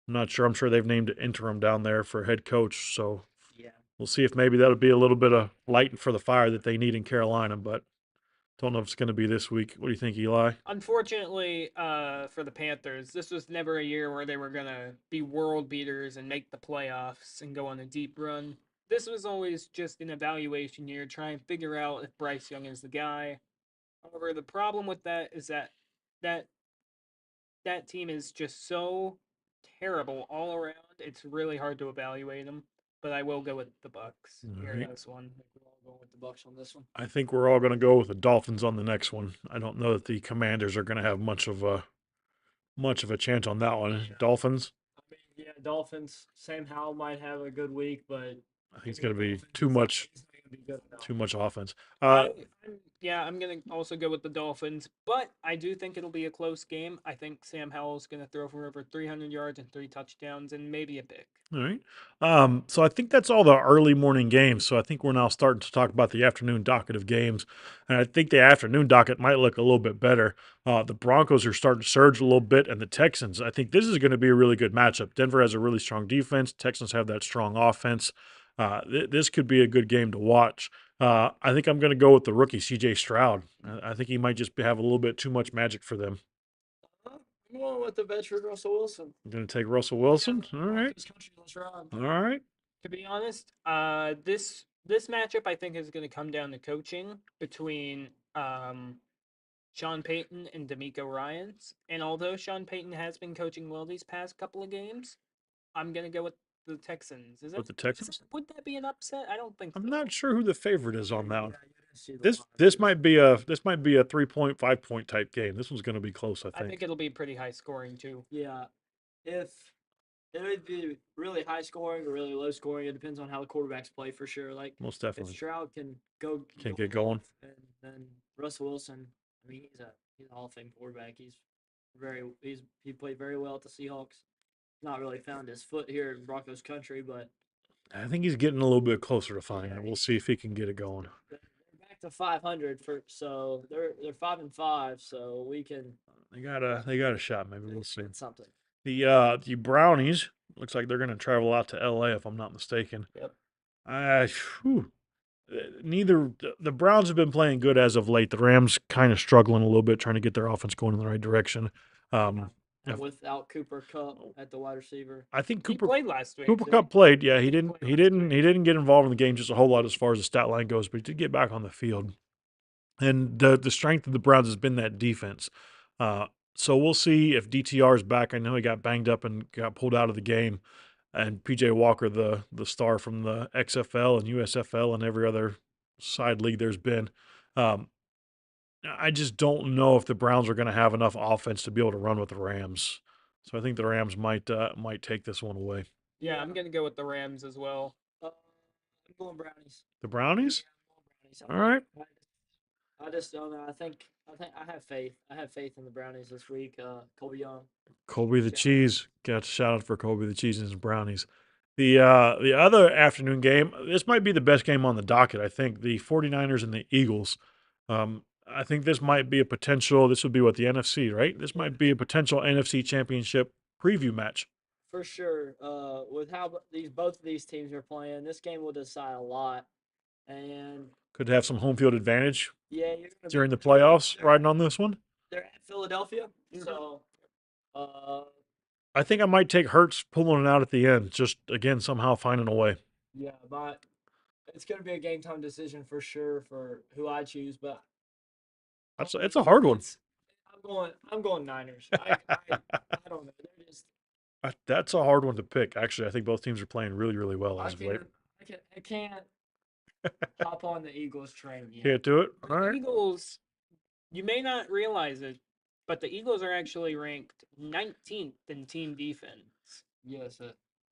Speaker 1: I'm not sure. I'm sure they've named an interim down there for head coach, so
Speaker 2: Yeah.
Speaker 1: we'll see if maybe that'll be a little bit of light for the fire that they need in Carolina, but don't know if it's going to be this week. What do you think, Eli?
Speaker 3: Unfortunately, for the Panthers, this was never a year where they were gonna be world beaters and make the playoffs and go on a deep run. This was always just an evaluation year, try and figure out if Bryce Young is the guy. However, the problem with that is that that team is just so terrible all around. It's really hard to evaluate them. But I will go with the Bucks
Speaker 1: All
Speaker 3: here in
Speaker 1: right.
Speaker 3: this one.
Speaker 2: I think we're all going with the Bucks on this one.
Speaker 1: I think we're all going to go with the Dolphins on the next one. I don't know that the Commanders are going to have much of a chance on that one.
Speaker 2: Yeah.
Speaker 1: Dolphins.
Speaker 2: I mean, yeah, Dolphins. Sam Howell might have a good week, but
Speaker 1: I think it's
Speaker 2: against
Speaker 1: going to be
Speaker 2: Dolphins,
Speaker 1: too much
Speaker 2: he's not gonna be good enough.
Speaker 1: too much offense.
Speaker 3: I'm gonna also go with the Dolphins, but I do think it'll be a close game. I think Sam Howell's gonna throw for over 300 yards and 3 touchdowns and maybe a pick.
Speaker 1: All right. So I think that's all the early morning games. So I think we're now starting to talk about the afternoon docket of games. And I think the afternoon docket might look a little bit better. The Broncos are starting to surge a little bit, and the Texans. I think this is going to be a really good matchup. Denver has a really strong defense. Texans have that strong offense. This could be a good game to watch. I think I'm going to go with the rookie CJ Stroud. I think he might just have a little bit too much magic for them.
Speaker 2: I'm going with the veteran Russell Wilson.
Speaker 1: I'm going to take Russell Wilson. All right.
Speaker 2: Broncos country, let's ride.
Speaker 1: All right.
Speaker 3: To be honest, this matchup I think is going to come down to coaching between Sean Payton and D'Amico Ryans. And although Sean Payton has been coaching well these past couple of games, I'm going to go with the Texans.
Speaker 1: With the Texans?
Speaker 3: Would that be an upset? I don't think
Speaker 1: I'm
Speaker 3: so.
Speaker 1: not sure who the favorite is on that
Speaker 2: Yeah,
Speaker 1: one.
Speaker 2: you didn't see the
Speaker 1: This
Speaker 2: line.
Speaker 1: this might be a 3 point, 5 point type game. This one's going to be close, I
Speaker 3: I think
Speaker 1: think.
Speaker 3: it'll be pretty high scoring too.
Speaker 2: Yeah, if it would be really high scoring or really low scoring. It depends on how the quarterbacks play for sure. Like
Speaker 1: Most
Speaker 2: if
Speaker 1: definitely.
Speaker 2: Stroud can go
Speaker 1: Can't get going.
Speaker 2: off, and then Russell Wilson, I mean he's a Hall of Fame quarterback. He played very well at the Seahawks. Not really found his foot here in Broncos country, but
Speaker 1: I think he's getting a little bit closer to finding
Speaker 2: yeah,
Speaker 1: it. We'll see if he can get it going.
Speaker 2: they're back to 500 for so they're 5-5. So we can
Speaker 1: They got a shot. Maybe we'll see.
Speaker 2: something.
Speaker 1: The Brownies looks like they're going to travel out to L.A. if I'm not mistaken.
Speaker 2: Yep.
Speaker 1: Whew. Neither the Browns have been playing good as of late. The Rams kind of struggling a little bit, trying to get their offense going in the right direction.
Speaker 2: And
Speaker 1: If-
Speaker 2: without Cooper Cup at the wide receiver.
Speaker 1: I think
Speaker 3: He
Speaker 1: Cooper
Speaker 3: played last week.
Speaker 1: Cooper
Speaker 2: did
Speaker 1: Cup played. Yeah, he
Speaker 2: He
Speaker 1: didn't.
Speaker 2: played
Speaker 1: He
Speaker 2: last
Speaker 1: didn't.
Speaker 2: week.
Speaker 1: He didn't get involved in the game just a whole lot as far as the stat line goes, but he did get back on the field. And the strength of the Browns has been that defense. So we'll see if DTR is back. I know he got banged up and got pulled out of the game. And PJ Walker, the star from the XFL and USFL and every other side league there's been. Um, I just don't know if the Browns are going to have enough offense to be able to run with the Rams. So I think the Rams might take this one away.
Speaker 3: Yeah, I'm gonna go with the Rams as well.
Speaker 2: I'm going Brownies.
Speaker 1: The Brownies?
Speaker 2: Yeah, I'm
Speaker 1: All right.
Speaker 2: going Brownies. I just don't know. I think I have faith. I have faith in the Brownies this week. Colby Young.
Speaker 1: Colby the
Speaker 2: Shout out.
Speaker 1: Cheese. Got a shout out for Colby the Cheese and his Brownies. The other afternoon game, this might be the best game on the docket, I think. The 49ers and the Eagles. I think this might be a potential, this would be what, the NFC, right? This might be a potential NFC championship preview match.
Speaker 2: For sure. With how both of these teams are playing, this game will decide a lot. And
Speaker 1: Could have some home field advantage
Speaker 2: yeah, you're gonna
Speaker 1: during the
Speaker 2: be,
Speaker 1: playoffs riding on this one.
Speaker 2: they're at Philadelphia,
Speaker 3: Mhm.
Speaker 2: so
Speaker 1: I think I might take Hurts pulling it out at the end, just again somehow finding a way.
Speaker 2: yeah, but it's gonna be a game time decision for sure for who I choose. But
Speaker 1: It's a hard one.
Speaker 2: I'm going Niners. I don't know. They're just
Speaker 1: That's a hard one to pick. Actually, I think both teams are playing really, really well
Speaker 2: I
Speaker 1: as of late.
Speaker 2: can't hop on the Eagles train yet.
Speaker 1: Can't do it.
Speaker 3: The
Speaker 1: All right.
Speaker 3: Eagles, you may not realize it, but the Eagles are actually ranked 19th in team defense.
Speaker 2: Yes,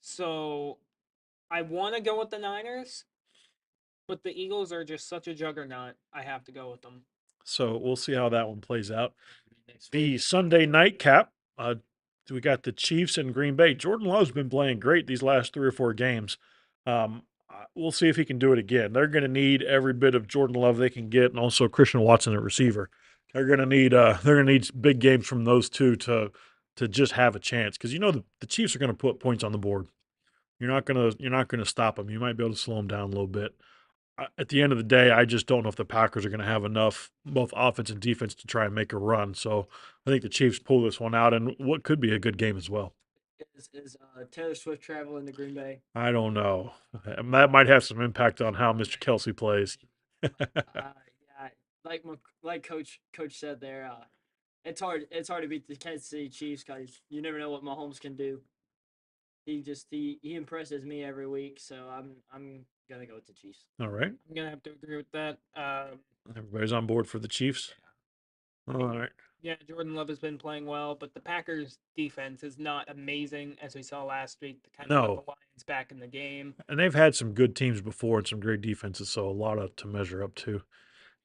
Speaker 3: So I want to go with the Niners, but the Eagles are just such a juggernaut. I have to go with them.
Speaker 1: So we'll see how that one plays out.
Speaker 2: Next
Speaker 1: The
Speaker 2: week.
Speaker 1: Sunday nightcap, we got the Chiefs and Green Bay. Jordan Love's been playing great these last 3 or 4 games. We'll see if he can do it again. They're going to need every bit of Jordan Love they can get, and also Christian Watson at receiver. They're going to need big games from those two to just have a chance, because the Chiefs are going to put points on the board. You're not gonna stop them. You might be able to slow them down a little bit. At the end of the day, I just don't know if the Packers are going to have enough, both offense and defense, to try and make a run. So I think the Chiefs pull this one out, and what could be a good game as well.
Speaker 2: Is Taylor Swift traveling to Green Bay?
Speaker 1: I don't know. That might have some impact on how Mr. Kelsey plays.
Speaker 2: Yeah, like Coach said there. It's hard to beat the Kansas City Chiefs because you never know what Mahomes can do. He impresses me every week, so I'm gonna go with the Chiefs.
Speaker 1: All right.
Speaker 3: I'm gonna have to agree with that.
Speaker 1: Everybody's on board for the Chiefs. All right.
Speaker 3: Yeah, Jordan Love has been playing well, but the Packers' defense is not amazing, as we saw last week. To kind of put
Speaker 1: No.
Speaker 3: the Lions back in the game.
Speaker 1: And they've had some good teams before and some great defenses, so a lot to measure up to.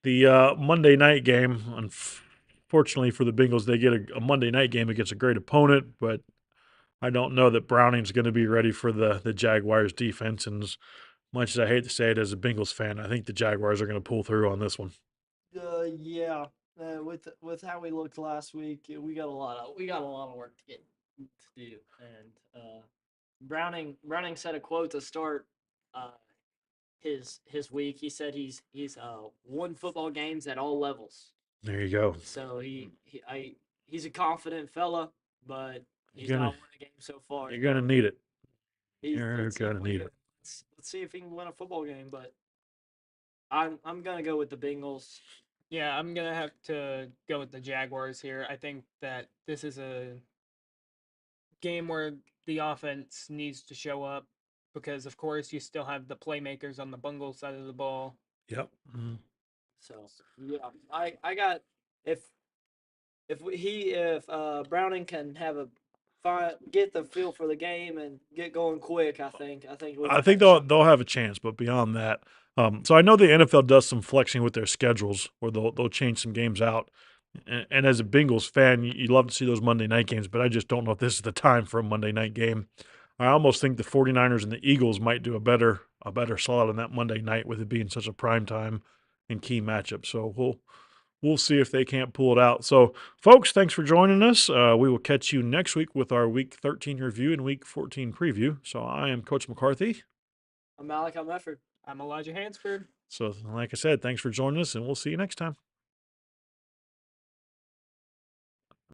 Speaker 1: The Monday night game, unfortunately for the Bengals, they get a Monday night game against a great opponent, but I don't know that Browning's going to be ready for the Jaguars defense. And as much as I hate to say it as a Bengals fan, I think the Jaguars are going to pull through on this one.
Speaker 2: Yeah. With how we looked last week, we got a lot of work to do, and Browning said a quote to start uh, his week. He said he's won football games at all levels.
Speaker 1: There you go.
Speaker 2: So he's a confident fella, but
Speaker 1: You're
Speaker 2: he's
Speaker 1: gonna
Speaker 2: not won a game so far.
Speaker 1: you're gonna need it.
Speaker 2: He's
Speaker 1: You're
Speaker 2: let's see if
Speaker 1: gonna
Speaker 2: we
Speaker 1: need
Speaker 2: can
Speaker 1: it.
Speaker 2: let's see if he can win a football game. But I'm gonna go with the Bengals.
Speaker 3: Yeah, I'm gonna have to go with the Jaguars here. I think that this is a game where the offense needs to show up because, of course, you still have the playmakers on the bungle side of the ball.
Speaker 1: Yep.
Speaker 2: So yeah, I got if if Browning can get the feel for the game and get going quick, I think we
Speaker 1: I
Speaker 2: might have
Speaker 1: think
Speaker 2: a
Speaker 1: they'll
Speaker 2: shot.
Speaker 1: they'll have a chance, but beyond that, so I know the NFL does some flexing with their schedules, where they'll change some games out. And as a Bengals fan, you love to see those Monday night games, but I just don't know if this is the time for a Monday night game. I almost think the 49ers and the Eagles might do a better slot on that Monday night, with it being such a prime time and key matchup. So we'll see if they can't pull it out. So, folks, thanks for joining us. We will catch you next week with our Week 13 review and Week 14 preview. So I am Coach McCarthy.
Speaker 2: I'm Malachi Mefford.
Speaker 3: I'm Elijah Hansford.
Speaker 1: So, like I said, thanks for joining us, and we'll see you next time.